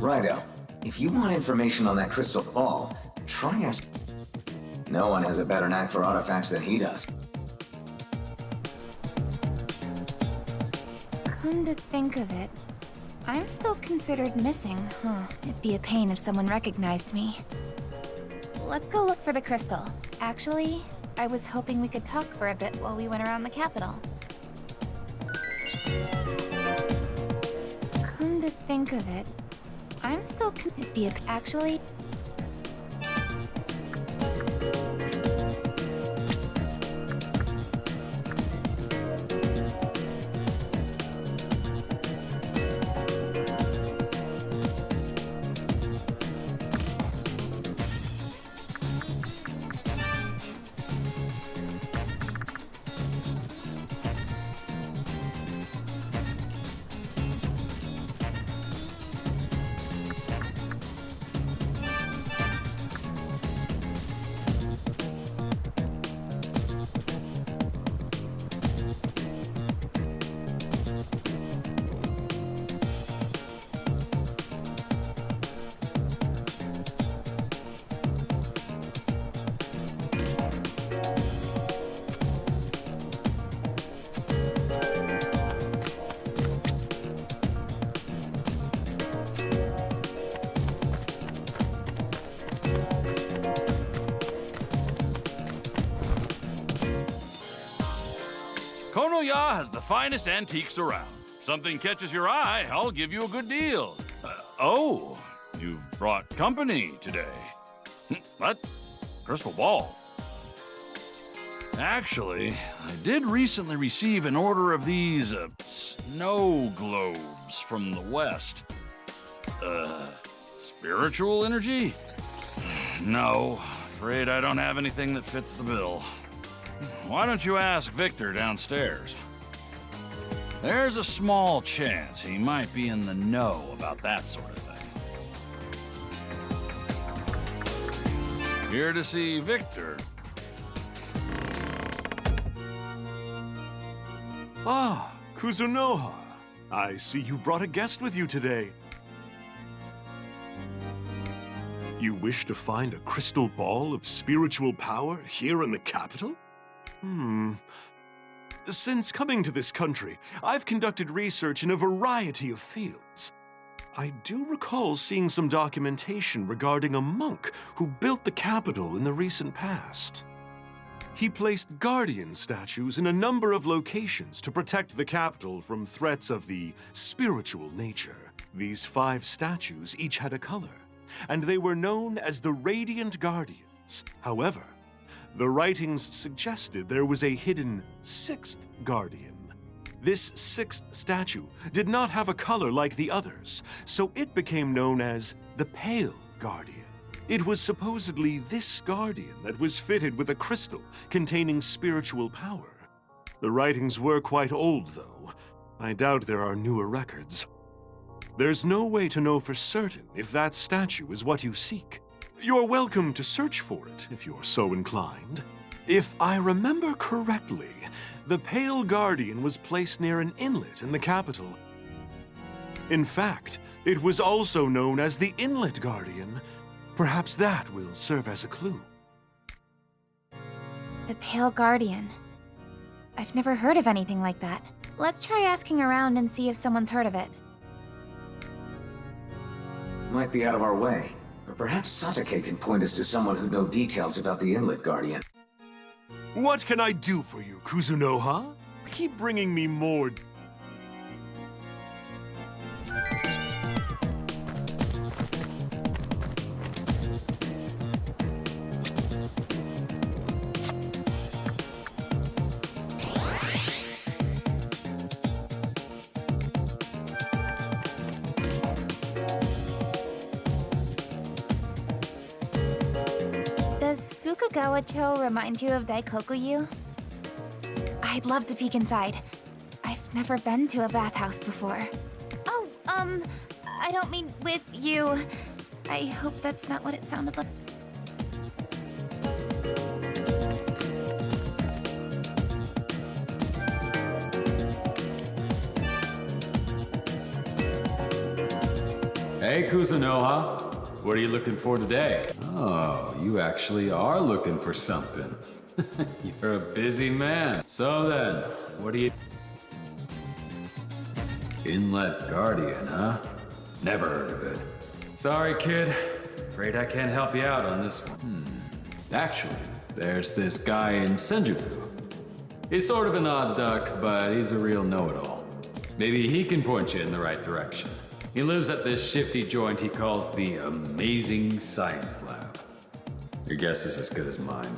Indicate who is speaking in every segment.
Speaker 1: Righto. If you want information on that crystal ball, try ask. No one has a better knack for artifacts than he does.
Speaker 2: Come to think of it, I'm still considered missing, huh? It'd be a pain if someone recognized me. Let's go look for the crystal. Actually, I was hoping we could talk for a bit while we went around the capital. Come to think of it, I'm still it'd be a actually.
Speaker 3: Konoya has the finest antiques around. If something catches your eye, I'll give you a good deal. Oh, you've brought company today. What? Crystal ball. Actually, I did recently receive an order of these, snow globes from the West. Spiritual energy? No, afraid I don't have anything that fits the bill. Why don't you ask Victor downstairs? There's a small chance he might be in the know about that sort of thing. Here to see Victor.
Speaker 4: Ah, Kuzunoha. I see you brought a guest with you today. You wish to find a crystal ball of spiritual power here in the capital? Since coming to this country, I've conducted research in a variety of fields. I do recall seeing some documentation regarding a monk who built the capital in the recent past. He placed guardian statues in a number of locations to protect the capital from threats of the spiritual nature. These 5 statues each had a color, and they were known as the Radiant Guardians. However, the writings suggested there was a hidden 6th guardian. This 6th statue did not have a color like the others, so it became known as the Pale Guardian. It was supposedly this guardian that was fitted with a crystal containing spiritual power. The writings were quite old, though. I doubt there are newer records. There's no way to know for certain if that statue is what you seek. You're welcome to search for it if you're so inclined. If I remember correctly, the Pale Guardian was placed near an inlet in the capital. In fact, it was also known as the Inlet Guardian. Perhaps that will serve as a clue.
Speaker 2: The Pale Guardian. I've never heard of anything like that. Let's try asking around and see if someone's heard of it.
Speaker 1: Might be out of our way, but perhaps Satake can point us to someone who knows details about the Inlet Guardian.
Speaker 4: What can I do for you, Kuzunoha? Keep bringing me more.
Speaker 2: Does Fukagawa-cho remind you of Daikoku-yu? I'd love to peek inside. I've never been to a bathhouse before. Oh, I don't mean with you. I hope that's not what it sounded like.
Speaker 5: Hey, Kuzunoha. What are you looking for today? Oh, you actually are looking for something. You're a busy man. So then, what do you... Inlet Guardian, huh? Never heard of it. Sorry, kid. Afraid I can't help you out on this one. Actually, there's this guy in Senjuku. He's sort of an odd duck, but he's a real know-it-all. Maybe he can point you in the right direction. He lives at this shifty joint he calls the Amazing Science Lab. Your guess is as good as mine.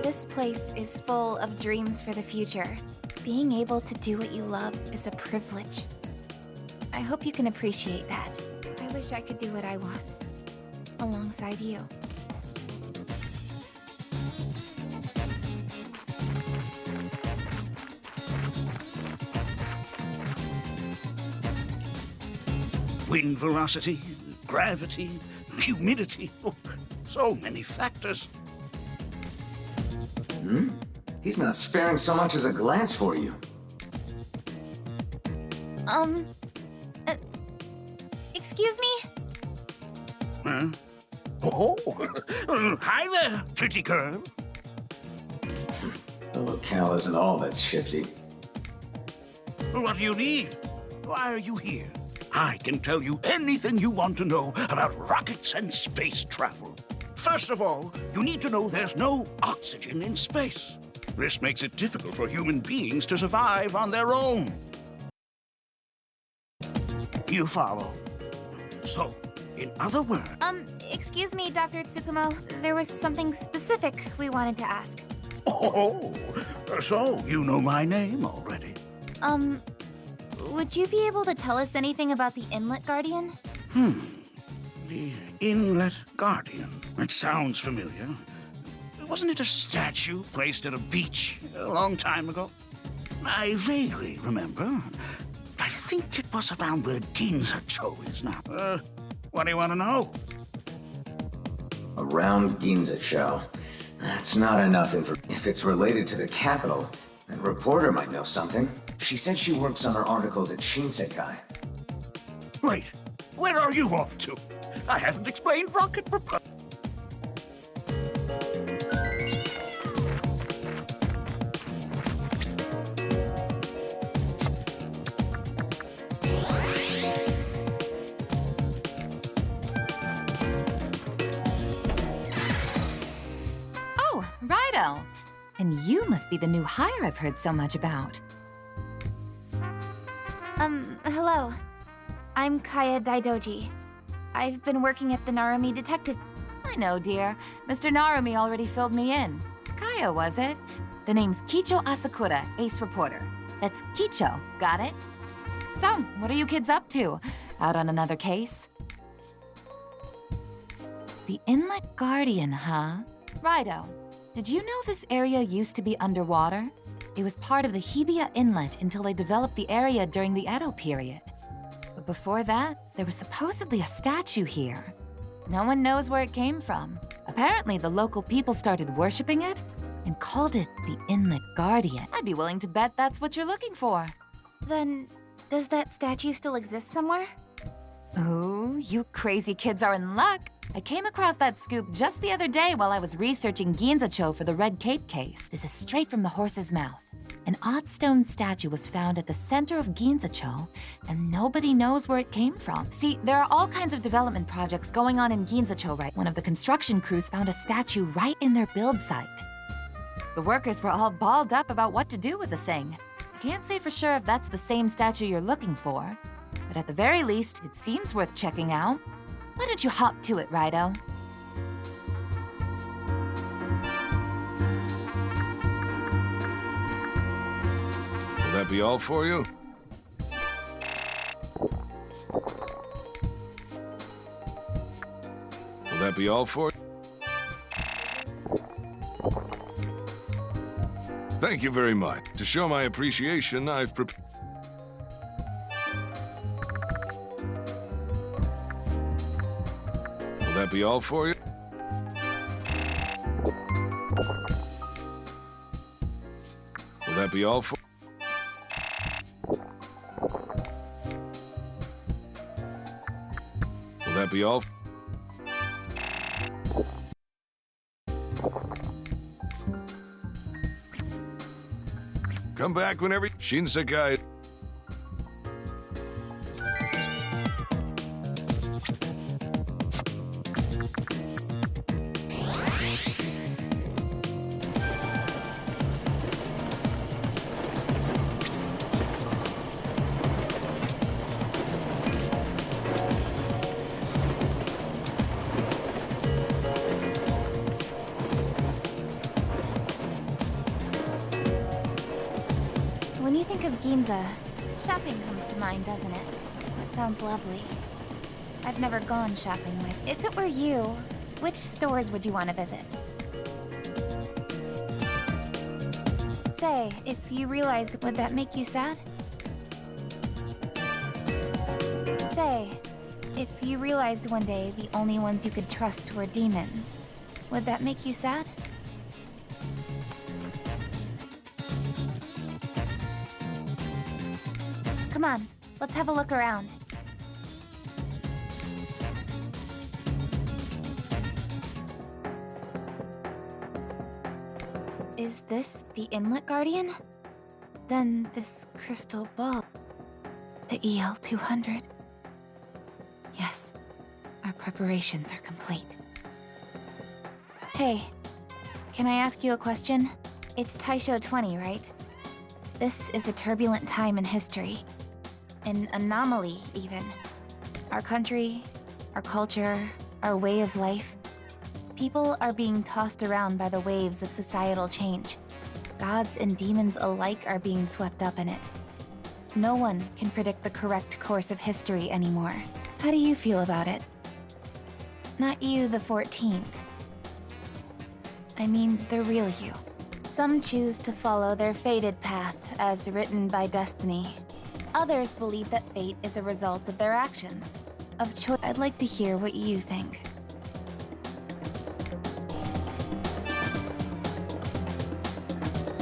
Speaker 2: This place is full of dreams for the future. Being able to do what you love is a privilege. I hope you can appreciate that. I wish I could do what I want, alongside you.
Speaker 6: Wind velocity, gravity, humidity. Oh, so many factors.
Speaker 1: He's not sparing so much as a glance for you.
Speaker 2: Excuse me?
Speaker 6: Huh? Oh, hi there, pretty girl.
Speaker 1: The locale isn't all that shifty.
Speaker 6: What do you need? Why are you here? I can tell you anything you want to know about rockets and space travel. First of all, you need to know there's no oxygen in space. This makes it difficult for human beings to survive on their own. You follow? So, in other words...
Speaker 2: Excuse me, Dr. Tsukumo. There was something specific we wanted to ask.
Speaker 6: Oh, so you know my name already?
Speaker 2: Would you be able to tell us anything about the Inlet Guardian?
Speaker 6: The Inlet Guardian. It sounds familiar. Wasn't it a statue placed at a beach a long time ago? I vaguely remember. I think it was around where Ginza-cho is now. What do you want to know?
Speaker 1: Around Ginza-cho. That's not enough if it's related to the capital, that reporter might know something. She said she works on her articles at Shinsekai.
Speaker 6: Wait, where are you off to? I haven't explained rocket propulsion.
Speaker 7: Oh, RAIDOU. And you must be the new hire I've heard so much about.
Speaker 2: Hello. I'm Kaya Daidoji. I've been working at the Narumi Detective...
Speaker 7: I know, dear. Mr. Narumi already filled me in. Kaya, was it? The name's Kicho Asakura, ace reporter. That's Kicho, got it? So, what are you kids up to? Out on another case? The Inlet Guardian, huh? RAIDOU, did you know this area used to be underwater? It was part of the Hibiya Inlet until they developed the area during the Edo period. But before that, there was supposedly a statue here. No one knows where it came from. Apparently, the local people started worshipping it and called it the Inlet Guardian. I'd be willing to bet that's what you're looking for.
Speaker 2: Then, does that statue still exist somewhere?
Speaker 7: Ooh, you crazy kids are in luck. I came across that scoop just the other day while I was researching Ginza-cho for the Red Cape case. This is straight from the horse's mouth. An odd stone statue was found at the center of Ginza-cho, and nobody knows where it came from. See, there are all kinds of development projects going on in Ginza-cho, right? One of the construction crews found a statue right in their build site. The workers were all balled up about what to do with the thing. I can't say for sure if that's the same statue you're looking for, but at the very least, it seems worth checking out. Why don't you hop to it, RAIDOU?
Speaker 8: Will that be all for you? Will that be all for you? Thank you very much. To show my appreciation, I've prepared. Will that be all for you? Will that be all for? Will that be all? Come back whenever. Shinsekai.
Speaker 2: When you think of Ginza, shopping comes to mind, doesn't it? That sounds lovely. I've never gone shopping myself. If it were you, which stores would you want to visit? Say, if you realized, would that make you sad? Say, if you realized one day the only ones you could trust were demons, would that make you sad? Come on, let's have a look around. Is this the Inlet Guardian? Then this crystal ball. The EL-200. Yes, our preparations are complete. Hey, can I ask you a question? It's Taisho 20, right? This is a turbulent time in history. An anomaly, even. Our country, our culture, our way of life. People are being tossed around by the waves of societal change. Gods and demons alike are being swept up in it. No one can predict the correct course of history anymore. How do you feel about it? Not you, the 14th. I mean, the real you. Some choose to follow their fated path as written by destiny. Others believe that fate is a result of their actions. Of choice. I'd like to hear what you think.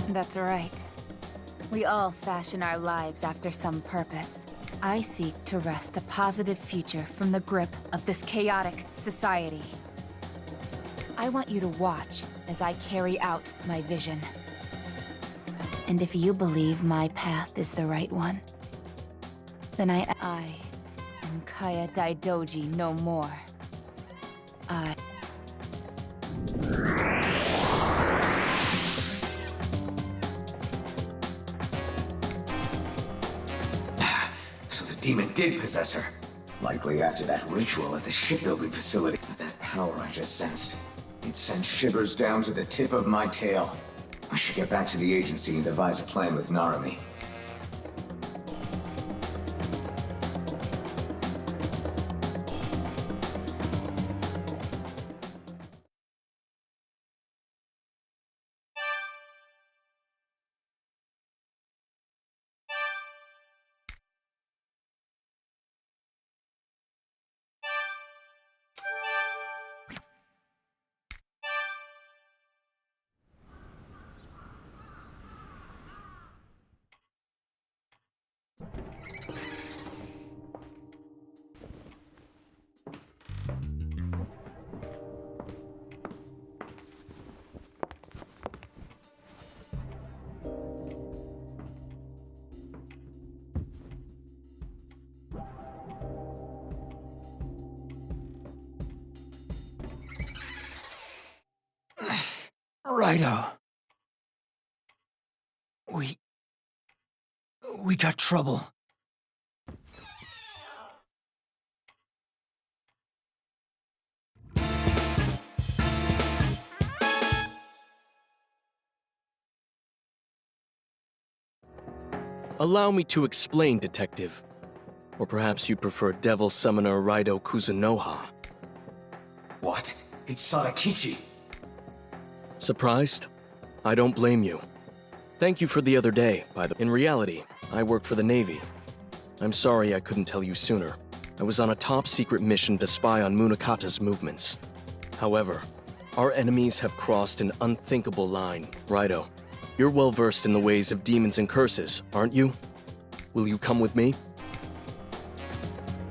Speaker 2: That's right. We all fashion our lives after some purpose. I seek to wrest a positive future from the grip of this chaotic society. I want you to watch as I carry out my vision. And if you believe my path is the right one, then I am Kaya Daidoji no more.
Speaker 1: So the demon did possess her. Likely after that ritual at the shipbuilding facility. That power I just sensed. It sent shivers down to the tip of my tail. I should get back to the agency and devise a plan with Narumi.
Speaker 9: RAIDOU. We got trouble.
Speaker 10: Allow me to explain, Detective. Or perhaps you'd prefer Devil Summoner RAIDOU Kuzunoha.
Speaker 1: What? It's Sadakichi.
Speaker 10: Surprised? I don't blame you. Thank you for the other day, In reality, I work for the Navy. I'm sorry I couldn't tell you sooner. I was on a top-secret mission to spy on Munakata's movements. However, our enemies have crossed an unthinkable line. Raido, you're well-versed in the ways of demons and curses, aren't you? Will you come with me?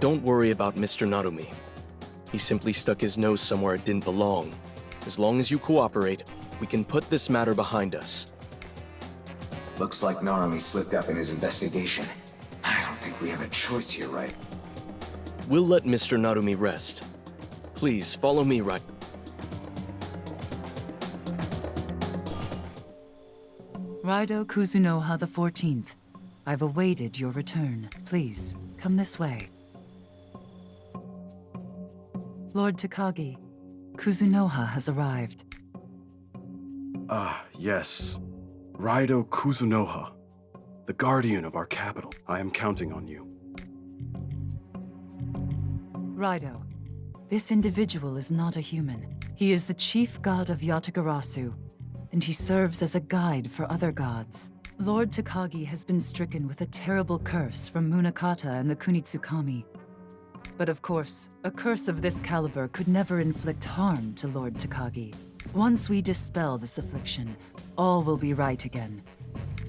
Speaker 10: Don't worry about Mr. Narumi. He simply stuck his nose somewhere it didn't belong. As long as you cooperate, we can put this matter behind us.
Speaker 1: Looks like Narumi slipped up in his investigation. I don't think we have a choice here, right?
Speaker 10: We'll let Mr. Narumi rest. Please, follow me, right?
Speaker 9: Raidou Kuzunoha the 14th. I've awaited your return. Please, come this way. Lord Takagi, Kuzunoha has arrived.
Speaker 11: Ah, yes. Raidou Kuzunoha, the guardian of our capital. I am counting on you.
Speaker 9: Raidou, this individual is not a human. He is the chief god of Yatagarasu, and he serves as a guide for other gods. Lord Takagi has been stricken with a terrible curse from Munakata and the Kunitsukami. But of course, a curse of this caliber could never inflict harm to Lord Takagi. Once we dispel this affliction, all will be right again.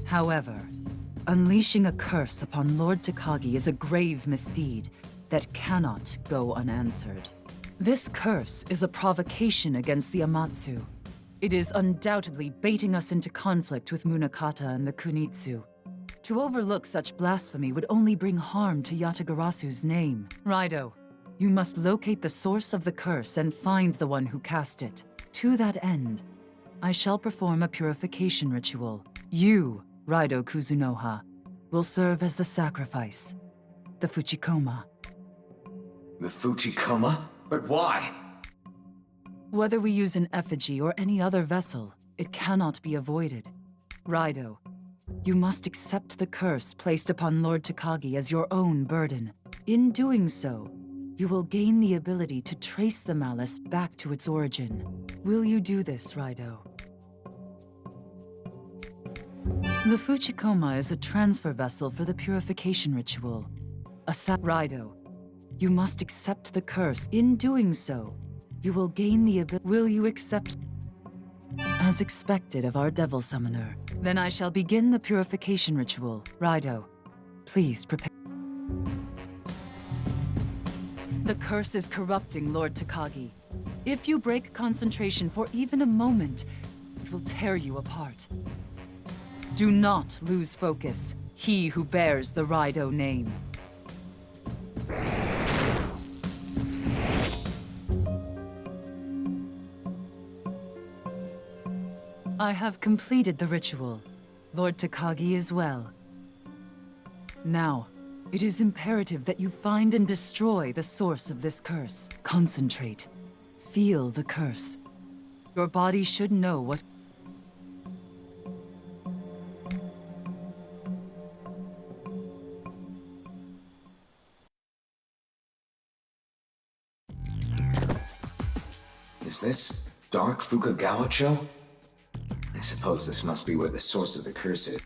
Speaker 9: However, unleashing a curse upon Lord Takagi is a grave misdeed that cannot go unanswered. This curse is a provocation against the Amatsu. It is undoubtedly baiting us into conflict with Munakata and the Kunitsu. To overlook such blasphemy would only bring harm to Yatagarasu's name. Raidou, you must locate the source of the curse and find the one who cast it. To that end, I shall perform a purification ritual. You, Raidou Kuzunoha, will serve as the sacrifice, the Fuchikoma.
Speaker 1: The Fuchikoma? But why?
Speaker 9: Whether we use an effigy or any other vessel, it cannot be avoided. Raidou, you must accept the curse placed upon Lord Takagi as your own burden. In doing so, you will gain the ability to trace the malice back to its origin. Will you do this, Raidou? The Fuchikoma is a transfer vessel for the purification ritual. Raidou, you must accept the curse. In doing so, you will gain the ability. Will you accept? As expected of our devil summoner. Then I shall begin the purification ritual. Raidou, please prepare. The curse is corrupting Lord Takagi. If you break concentration for even a moment, it will tear you apart. Do not lose focus, he who bears the Raidou name. I have completed the ritual. Lord Takagi as well. Now, it is imperative that you find and destroy the source of this curse. Concentrate. Feel the curse. Your body should know what...
Speaker 1: Is this Dark Fukagawa-cho? I suppose this must be where the source of the curse is.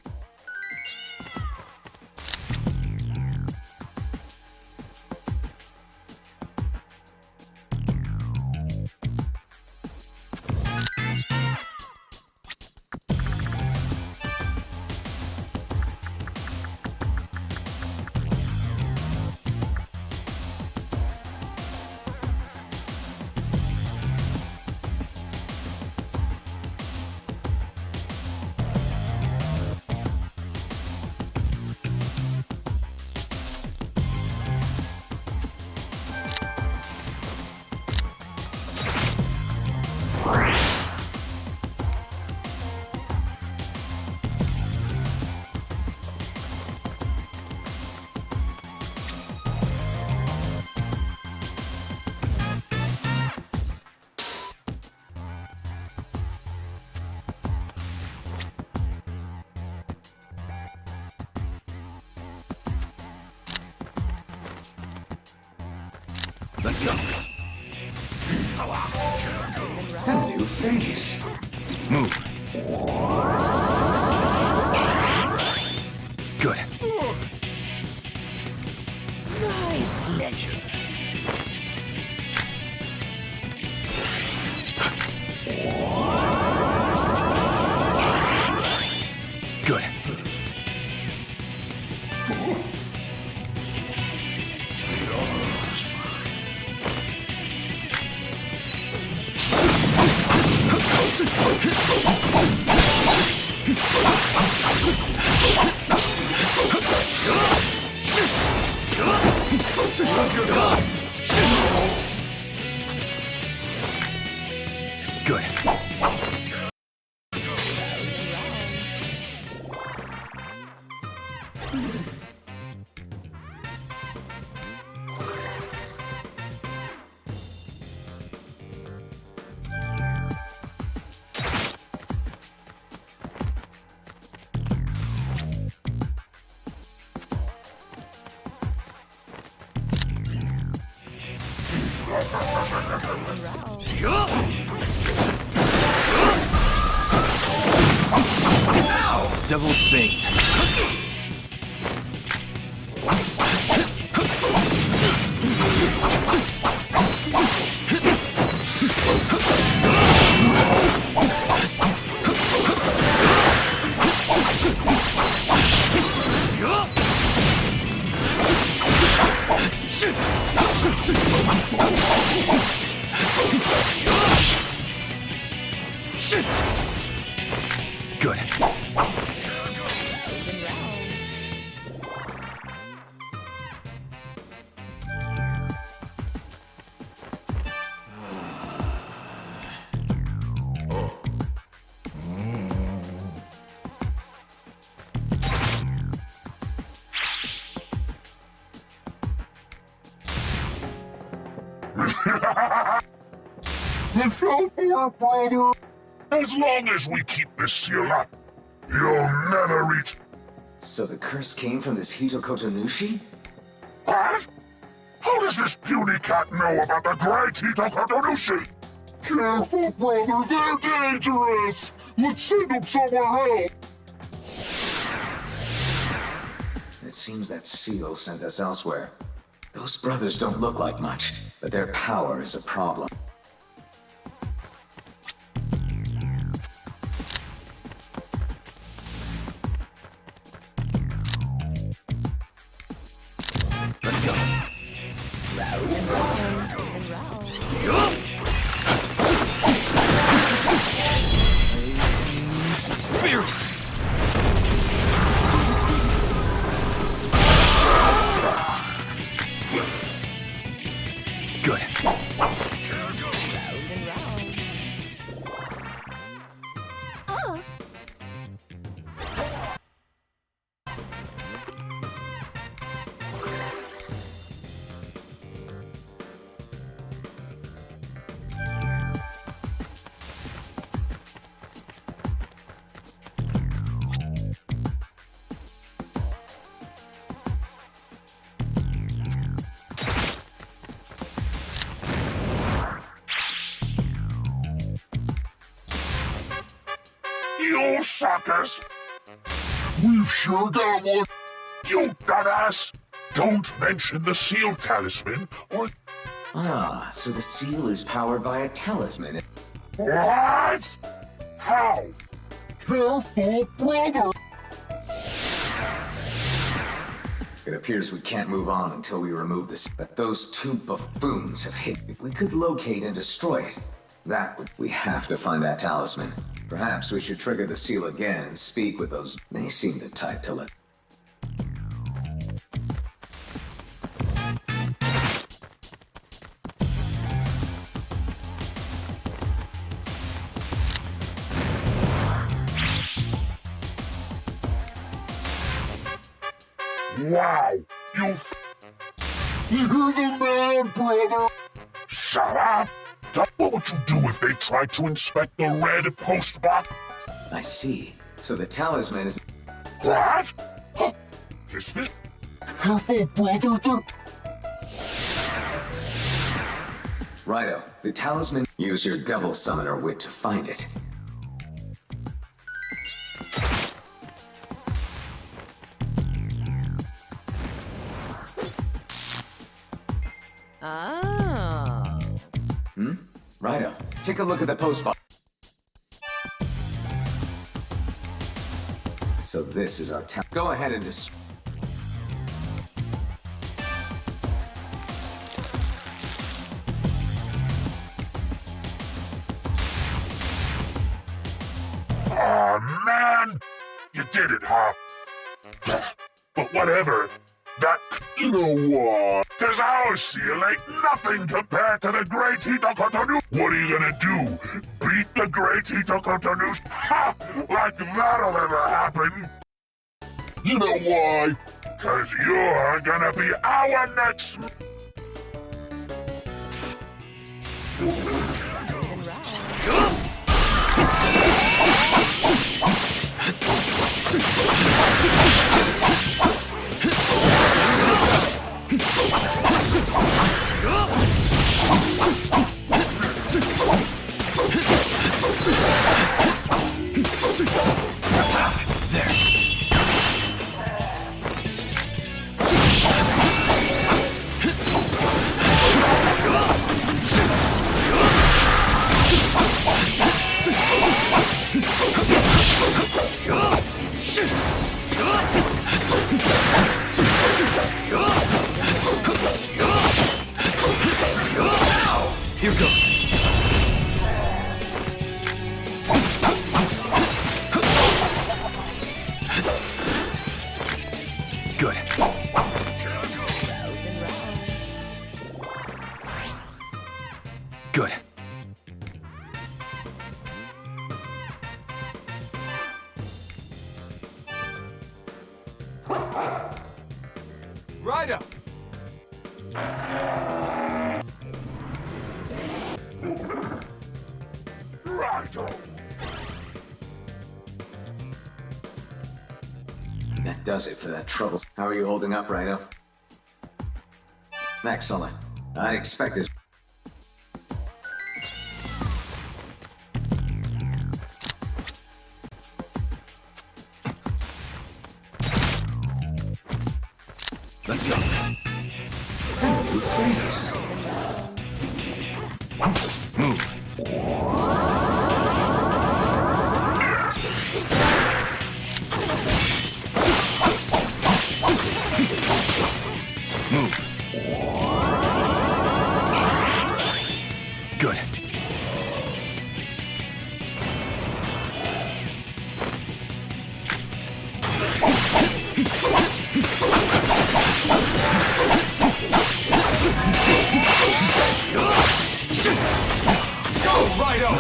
Speaker 6: Let's go.
Speaker 1: A new face.
Speaker 6: Move.
Speaker 10: Good. Use your gun. Good. Devil's Bane. Good.
Speaker 8: It felt more, brother. As long as we keep this seal up, you'll never reach...
Speaker 1: So the curse came from this Hito Kotonushi?
Speaker 8: What? How does this puny cat know about the great Hito Kotonushi?
Speaker 12: Careful, brother, they're dangerous! Let's send them somewhere else!
Speaker 1: It seems that seal sent us elsewhere. Those brothers don't look like much, but their power is a problem.
Speaker 10: Let's go. Spirit! Good.
Speaker 2: Oh.
Speaker 8: You suckers!
Speaker 12: We've sure got one!
Speaker 8: You dumbass! Don't mention the seal talisman, or...
Speaker 1: Ah, so the seal is powered by a talisman.
Speaker 8: What? How?
Speaker 12: Careful, brother!
Speaker 1: It appears we can't move on until we remove this. But those two buffoons have hit. If we could locate and destroy it, that would... We have to find that talisman. Perhaps we should trigger the seal again and speak with those... They seem the type to let...
Speaker 8: Wow!
Speaker 12: You're the man, brother!
Speaker 8: Shut up! What would you do if they tried to inspect the red post box?
Speaker 1: I see. So the talisman is...
Speaker 8: What? Huh? Is this...
Speaker 12: Careful, brother, they're...
Speaker 1: Righto. The talisman... Use your devil summoner wit to find it.
Speaker 7: Oh.
Speaker 1: Righto. Take a look at the post box. So this is our town. Go ahead and just...
Speaker 8: Aw, man! You did it, huh? But whatever. That...
Speaker 12: You know what?
Speaker 8: Cause our seal ain't nothing compared to the Great Hitokotonu. What are you gonna do? Beat the Great Hitokotonu? Ha! Like that'll ever happen?
Speaker 12: You know why?
Speaker 8: Cause you're gonna be our next...
Speaker 10: Here goes. Good. Good.
Speaker 1: RAIDOU!
Speaker 8: RAIDOU!
Speaker 1: That does it for that trouble. How are you holding up, RAIDOU? Excellent. I'd expect this.
Speaker 10: Let's go.
Speaker 1: You freeze.
Speaker 3: Move. Move.
Speaker 10: Good.
Speaker 1: Go, RAIDOU!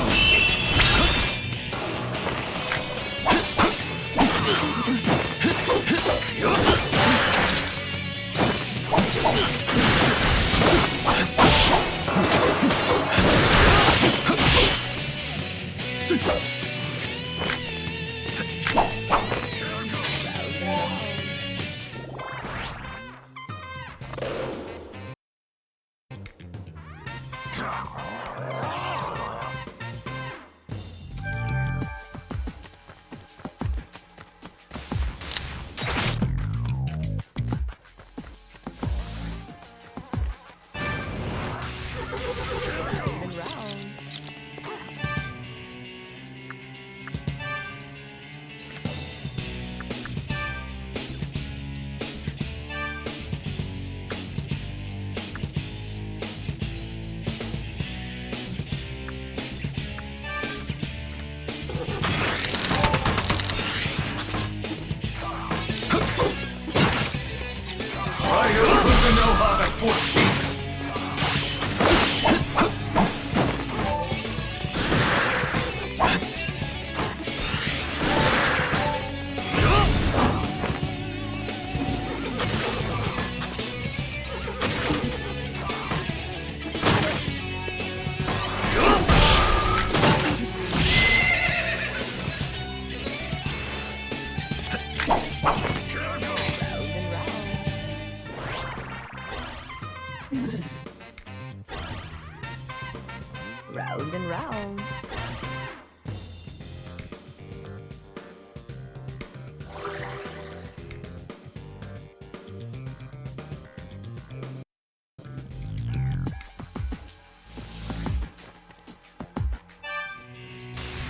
Speaker 13: Round and round.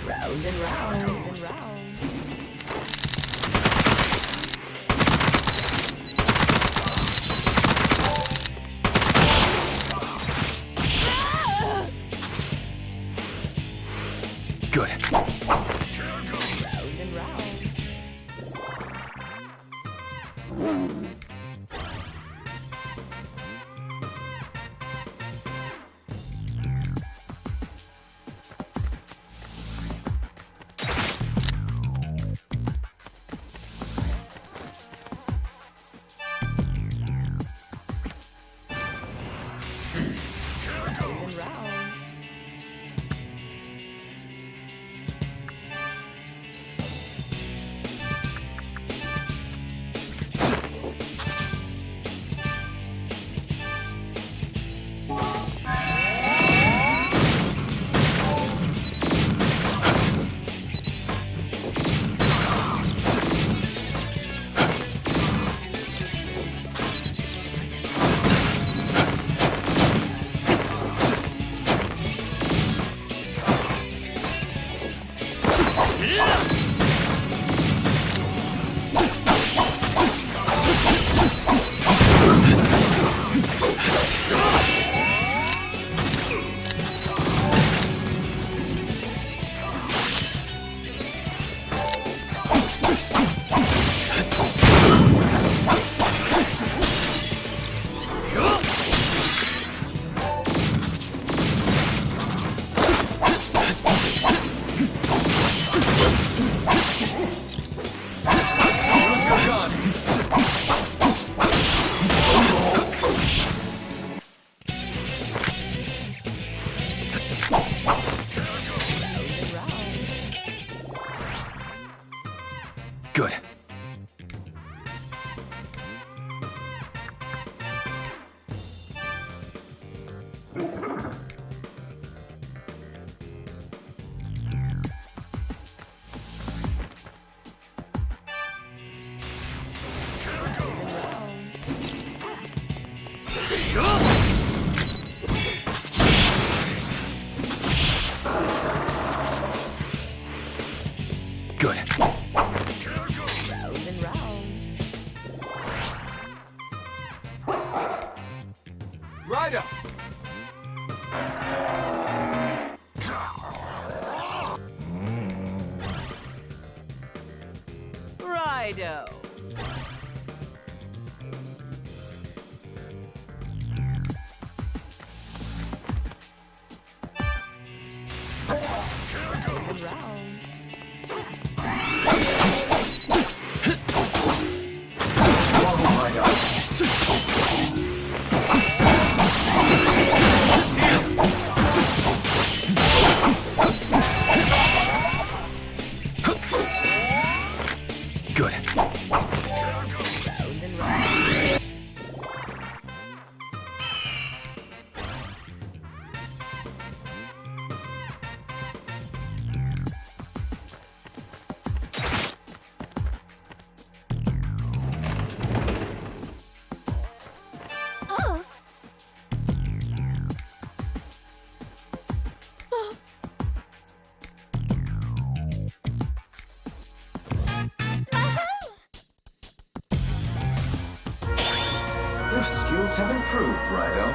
Speaker 13: Round and round and round.
Speaker 10: Good.
Speaker 13: Round and round.
Speaker 10: Good. Good.
Speaker 13: Round and round.
Speaker 1: Ryder!
Speaker 13: Raido. Round.
Speaker 10: Good.
Speaker 13: Round and round.
Speaker 2: Oh.
Speaker 1: Your skills have improved, Rydo.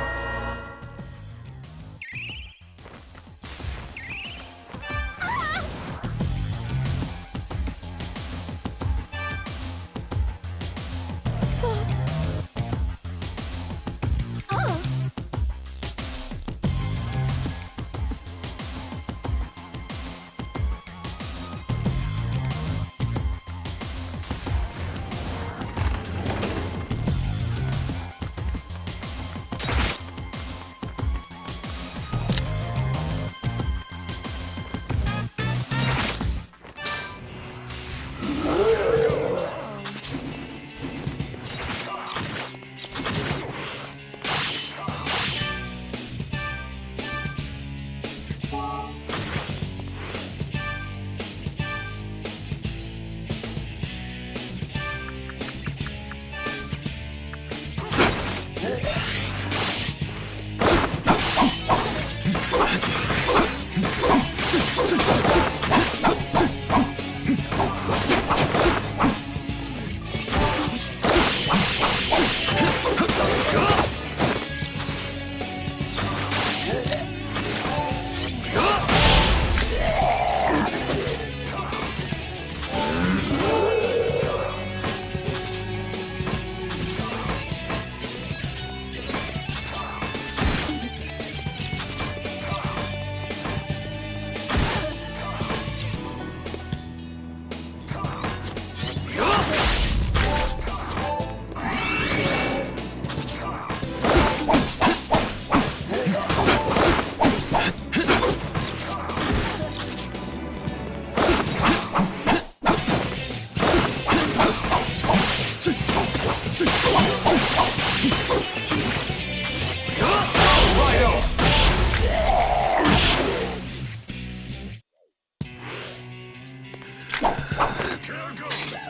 Speaker 2: Oh.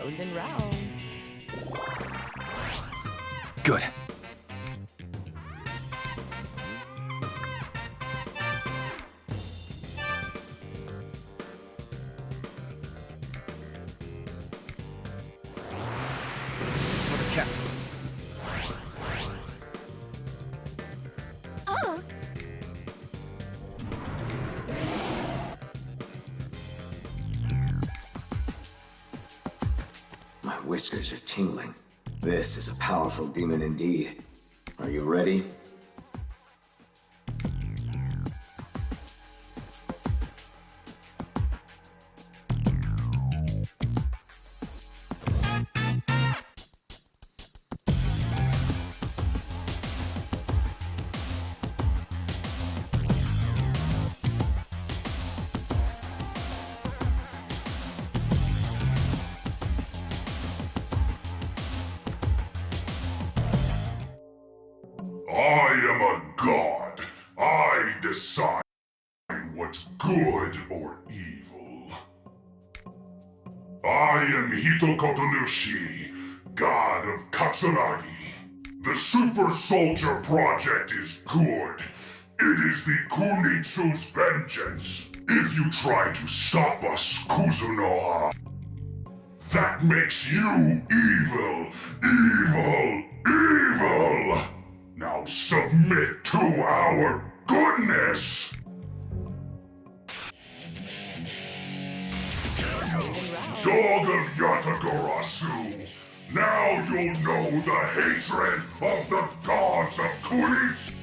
Speaker 13: Round and round.
Speaker 10: Good. For the cap.
Speaker 2: Oh.
Speaker 1: My whiskers are tingling. This is a powerful demon indeed. Are you ready?
Speaker 8: I am a god. I decide what's good or evil. I am Hitokotonushi, god of Katsuragi. The Super Soldier Project is good. It is the Kunitsu's vengeance. If you try to stop us, Kuzunoha, that makes you evil, evil, evil! Now submit to our goodness! Dog of Yatagarasu, now you'll know the hatred of the gods of Kunitsu!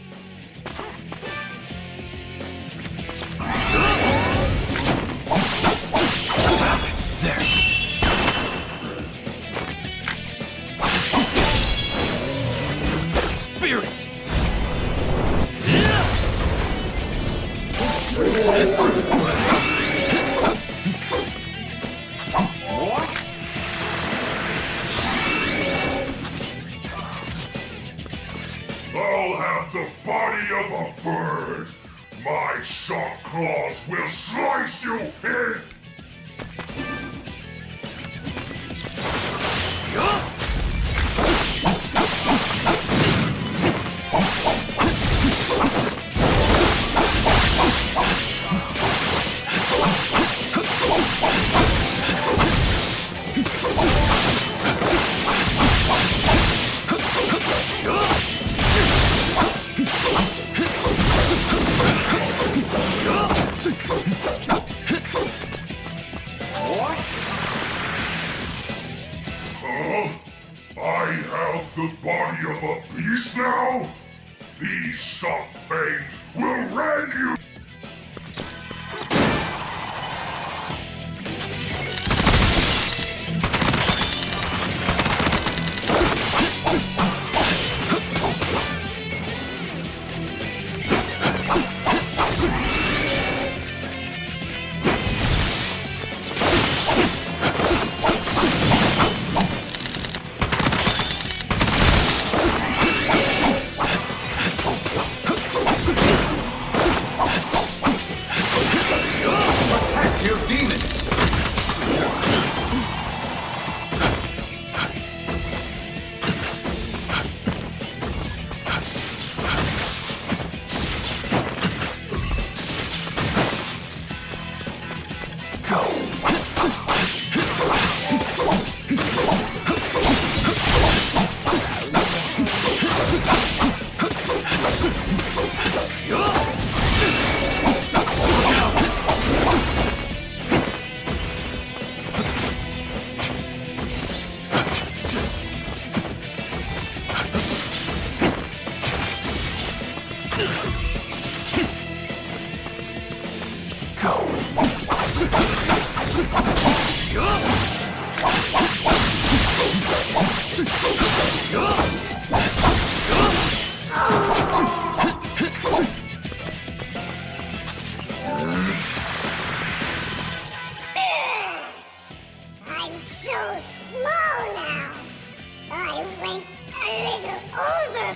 Speaker 10: Spirit! What?
Speaker 8: I'll have the body of a bird. My sharp claws will slice you in. I have the body of a beast now? These sharp fangs will rend you!
Speaker 14: I'm so slow now. I went a little over.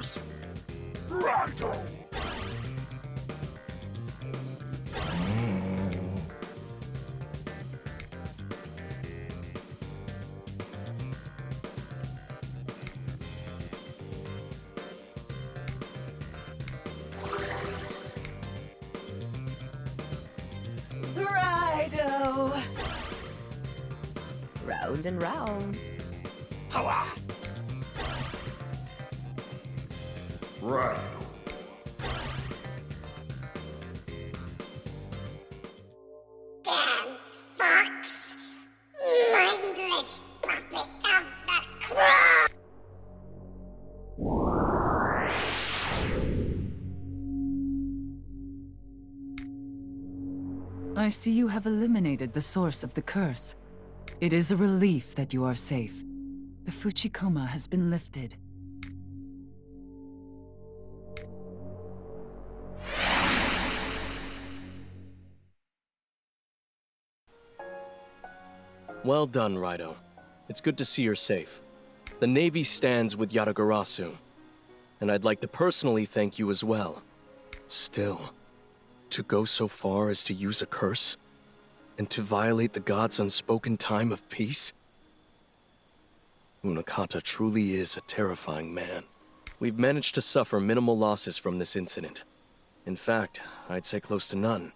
Speaker 8: bathhouse. Raido!
Speaker 13: RAIDOU! Round and round.
Speaker 8: Hawa! Raido.
Speaker 14: Damn fox! Mindless puppet of the crow!
Speaker 9: I see you have eliminated the source of the curse. It is a relief that you are safe. The Fuchikoma has been lifted.
Speaker 10: Well done, Raido. It's good to see you're safe. The Navy stands with Yatagarasu, and I'd like to personally thank you as well. Still, to go so far as to use a curse? And to violate the god's unspoken time of peace? Munakata truly is a terrifying man. We've managed to suffer minimal losses from this incident. In fact, I'd say close to none.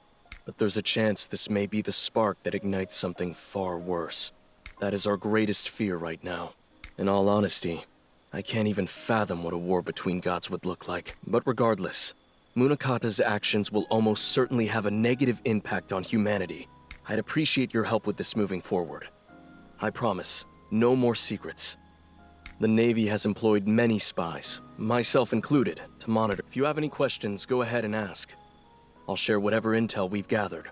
Speaker 10: But there's a chance this may be the spark that ignites something far worse. That is our greatest fear right now. In all honesty, I can't even fathom what a war between gods would look like. But regardless, Munakata's actions will almost certainly have a negative impact on humanity. I'd appreciate your help with this moving forward. I promise, no more secrets. The Navy has employed many spies, myself included, to monitor. If you have any questions, go ahead and ask. I'll share whatever intel we've gathered.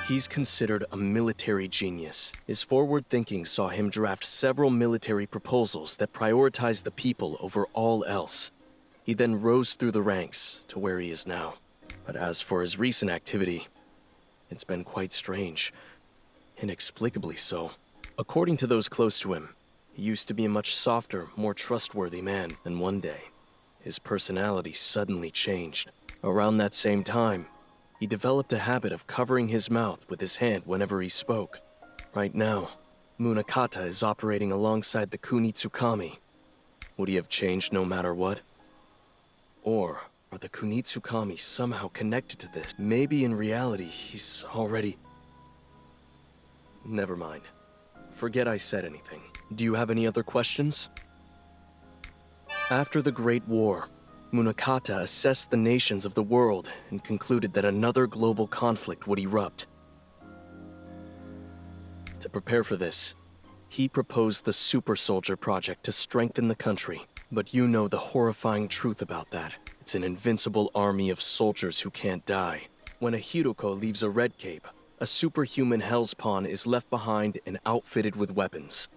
Speaker 10: He's considered a military genius. His forward thinking saw him draft several military proposals that prioritized the people over all else. He then rose through the ranks to where he is now. But as for his recent activity, it's been quite strange. Inexplicably so. According to those close to him, he used to be a much softer, more trustworthy man. And one day, his personality suddenly changed. Around that same time, he developed a habit of covering his mouth with his hand whenever he spoke. Right now, Munakata is operating alongside the Kunitsukami. Would he have changed no matter what? Or are the Kunitsukami somehow connected to this? Maybe in reality, he's already... Never mind. Forget I said anything. Do you have any other questions? After the Great War, Munakata assessed the nations of the world and concluded that another global conflict would erupt. To prepare for this, he proposed the Super Soldier Project to strengthen the country. But you know the horrifying truth about that. It's an invincible army of soldiers who can't die. When a Hiroko leaves a red cape, a superhuman Hell's Pawn is left behind and outfitted with weapons.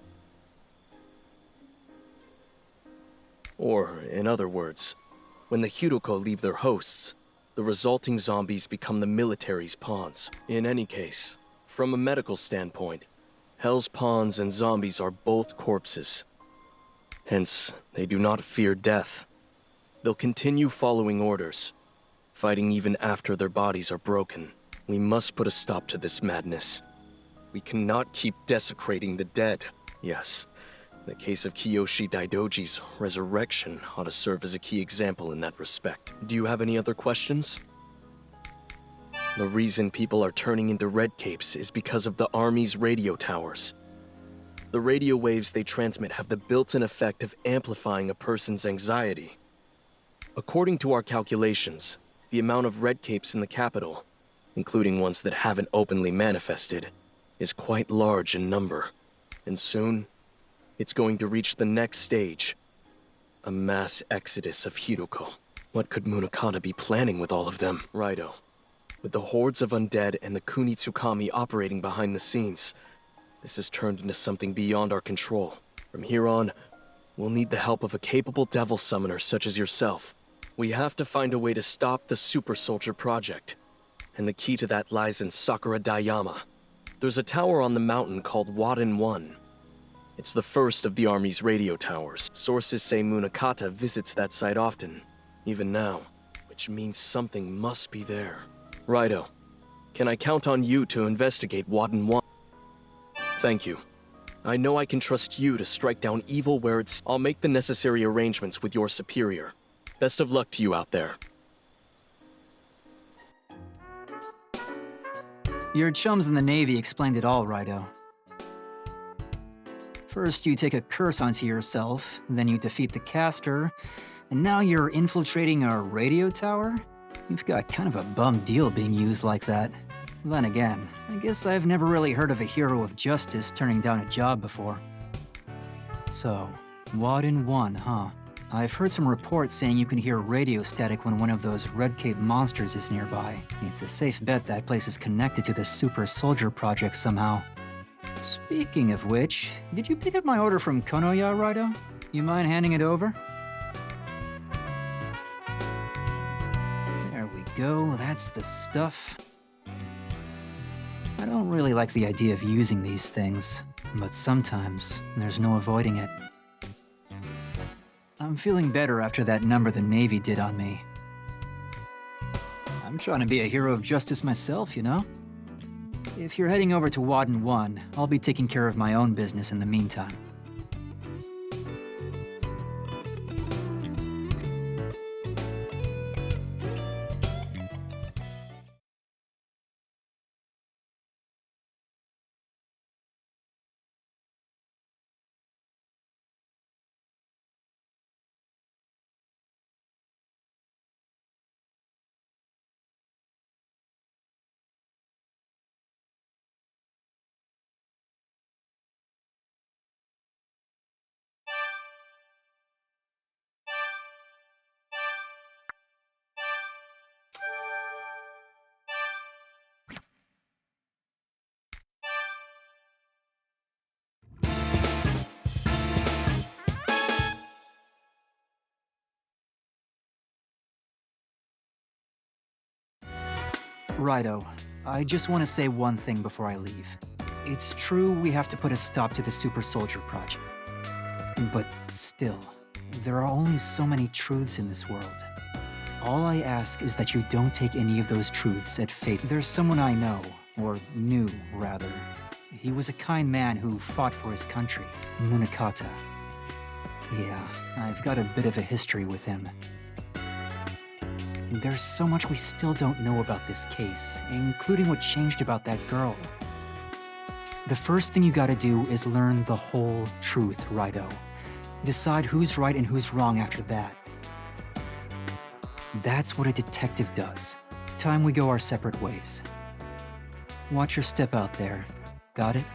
Speaker 10: Or, in other words, when the Hiroko leave their hosts, the resulting zombies become the military's pawns. In any case, from a medical standpoint, Hell's Pawns and zombies are both corpses. Hence, they do not fear death. They'll continue following orders, fighting even after their bodies are broken. We must put a stop to this madness. We cannot keep desecrating the dead. Yes, the case of Kiyoshi Daidoji's resurrection ought to serve as a key example in that respect. Do you have any other questions? The reason people are turning into red capes is because of the Army's radio towers. The radio waves they transmit have the built-in effect of amplifying a person's anxiety. According to our calculations, the amount of red capes in the capital, including ones that haven't openly manifested, is quite large in number. And soon, it's going to reach the next stage, a mass exodus of Hiroko. What could Munakata be planning with all of them? Raido, with the hordes of undead and the Kunitsukami operating behind the scenes, this has turned into something beyond our control. From here on, we'll need the help of a capable devil summoner such as yourself. We have to find a way to stop the Super Soldier Project, and the key to that lies in Sakura Dayama. There's a tower on the mountain called Wadden 1. It's the first of the Army's radio towers. Sources say Munakata visits that site often, even now, which means something must be there. Raido, can I count on you to investigate Wadden 1? Thank you. I know I can trust you to strike down evil where it's... I'll make the necessary arrangements with your superior. Best of luck to you out there.
Speaker 15: Your chums in the Navy explained it all, Raido. First, you take a curse onto yourself, then you defeat the caster, and now you're infiltrating a radio tower? You've got kind of a bum deal being used like that. Then again, I guess I've never really heard of a hero of justice turning down a job before. So, Wadden 1, huh? I've heard some reports saying you can hear radio static when one of those Red Cape monsters is nearby. It's a safe bet that place is connected to the Super Soldier Project somehow. Speaking of which, did you pick up my order from Konoya, Raido? You mind handing it over? There we go, that's the stuff. I don't really like the idea of using these things, but sometimes there's no avoiding it. I'm feeling better after that number the Navy did on me. I'm trying to be a hero of justice myself, you know? If you're heading over to Wadden 1, I'll be taking care of my own business in the meantime. Raido, I just want to say one thing before I leave. It's true we have to put a stop to the Super Soldier Project. But still, there are only so many truths in this world. All I ask is that you don't take any of those truths at face. There's someone I know, or knew, rather. He was a kind man who fought for his country, Munakata. Yeah, I've got a bit of a history with him. There's so much we still don't know about this case, including what changed about that girl. The first thing you gotta do is learn the whole truth, Raido. Decide who's right and who's wrong after that. That's what a detective does. Time we go our separate ways. Watch your step out there. Got it?